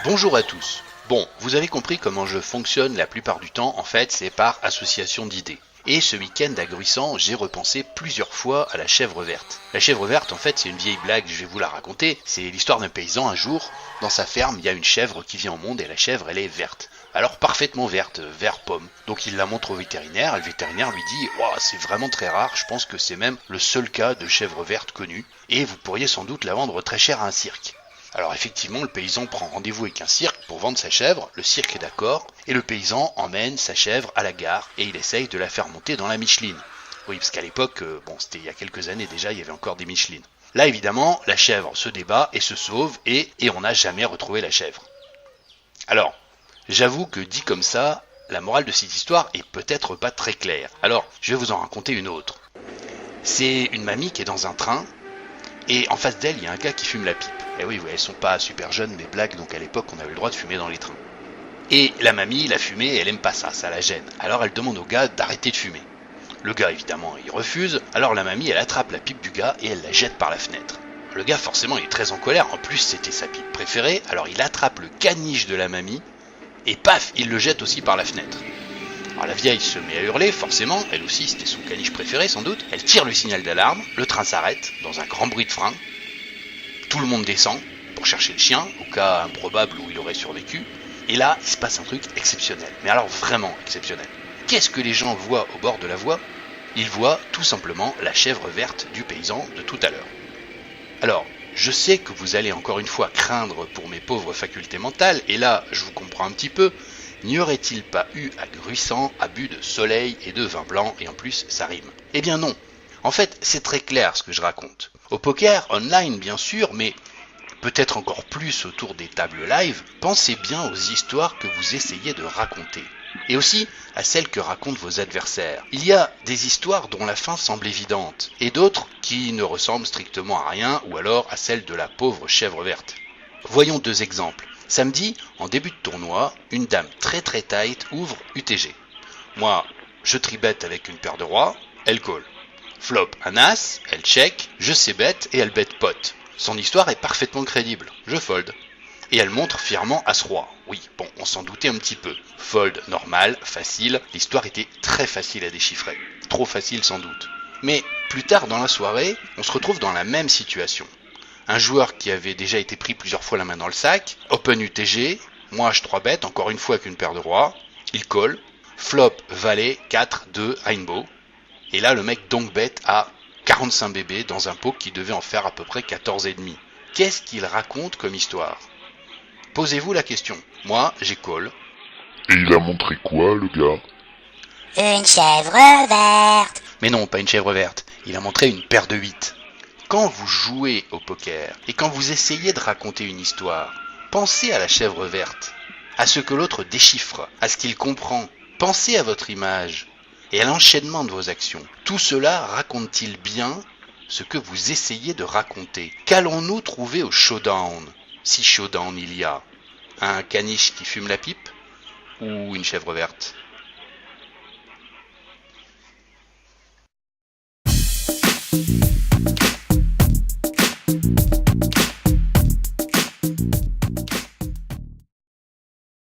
Bonjour à tous. Bon, vous avez compris comment je fonctionne la plupart du temps, en fait, c'est par association d'idées. Et ce week-end à Gruissant, j'ai repensé plusieurs fois à la chèvre verte. La chèvre verte, en fait, c'est une vieille blague, je vais vous la raconter. C'est l'histoire d'un paysan, un jour, dans sa ferme, il y a une chèvre qui vient au monde et la chèvre, elle est verte. Alors parfaitement verte, vert pomme. Donc il la montre au vétérinaire et le vétérinaire lui dit « Wow, c'est vraiment très rare, je pense que c'est même le seul cas de chèvre verte connu et vous pourriez sans doute la vendre très cher à un cirque. » Alors effectivement, le paysan prend rendez-vous avec un cirque pour vendre sa chèvre, le cirque est d'accord, et le paysan emmène sa chèvre à la gare et il essaye de la faire monter dans la Micheline. Oui, parce qu'à l'époque, c'était il y a quelques années déjà, il y avait encore des Michelines. Là évidemment, la chèvre se débat et se sauve et on n'a jamais retrouvé la chèvre. Alors, j'avoue que dit comme ça, la morale de cette histoire est peut-être pas très claire. Alors, je vais vous en raconter une autre. C'est une mamie qui est dans un train et en face d'elle, il y a un gars qui fume la pipe. Et oui, elles sont pas super jeunes, les blagues, donc à l'époque, on avait le droit de fumer dans les trains. Et la mamie, la fumée, elle aime pas ça la gêne. Alors elle demande au gars d'arrêter de fumer. Le gars, évidemment, il refuse. Alors la mamie, elle attrape la pipe du gars et elle la jette par la fenêtre. Le gars, forcément, il est très en colère. En plus, c'était sa pipe préférée. Alors il attrape le caniche de la mamie et paf, il le jette aussi par la fenêtre. Alors la vieille se met à hurler, forcément, elle aussi, c'était son caniche préféré sans doute. Elle tire le signal d'alarme, le train s'arrête, dans un grand bruit de frein. Tout le monde descend pour chercher le chien, au cas improbable où il aurait survécu. Et là, il se passe un truc exceptionnel. Mais alors vraiment exceptionnel. Qu'est-ce que les gens voient au bord de la voie ? Ils voient tout simplement la chèvre verte du paysan de tout à l'heure. Alors, je sais que vous allez encore une fois craindre pour mes pauvres facultés mentales, et là, je vous comprends un petit peu. N'y aurait-il pas eu à Gruissant abus de soleil et de vin blanc, et en plus, ça rime ? Eh bien non. En fait, c'est très clair ce que je raconte. Au poker, online bien sûr, mais peut-être encore plus autour des tables live, pensez bien aux histoires que vous essayez de raconter. Et aussi à celles que racontent vos adversaires. Il y a des histoires dont la fin semble évidente, et d'autres qui ne ressemblent strictement à rien, ou alors à celle de la pauvre chèvre verte. Voyons deux exemples. Samedi, en début de tournoi, une dame très tight ouvre UTG. Moi, je tribette avec une paire de rois, elle call. Flop, un as, elle check, je sais bête et elle bête pot. Son histoire est parfaitement crédible, je fold. Et elle montre fièrement as-roi. Oui, bon, on s'en doutait un petit peu. Fold, normal, facile, l'histoire était très facile à déchiffrer. Trop facile sans doute. Mais plus tard dans la soirée, on se retrouve dans la même situation. Un joueur qui avait déjà été pris plusieurs fois la main dans le sac, open UTG, moi je 3 bêtes, encore une fois avec une paire de rois, il call, flop, valet, 4, 2, rainbow. Et là, le mec donc bête à 45 bébés dans un pot qui devait en faire à peu près 14,5. Qu'est-ce qu'il raconte comme histoire ? Posez-vous la question. Moi, j'ai call. Et il a montré quoi, le gars ? Une chèvre verte. Mais non, pas une chèvre verte. Il a montré une paire de 8. Quand vous jouez au poker et quand vous essayez de raconter une histoire, pensez à la chèvre verte, à ce que l'autre déchiffre, à ce qu'il comprend. Pensez à votre image et à l'enchaînement de vos actions. Tout cela raconte-t-il bien ce que vous essayez de raconter ? Qu'allons-nous trouver au showdown ? Si showdown il y a, un caniche qui fume la pipe ou une chèvre verte ?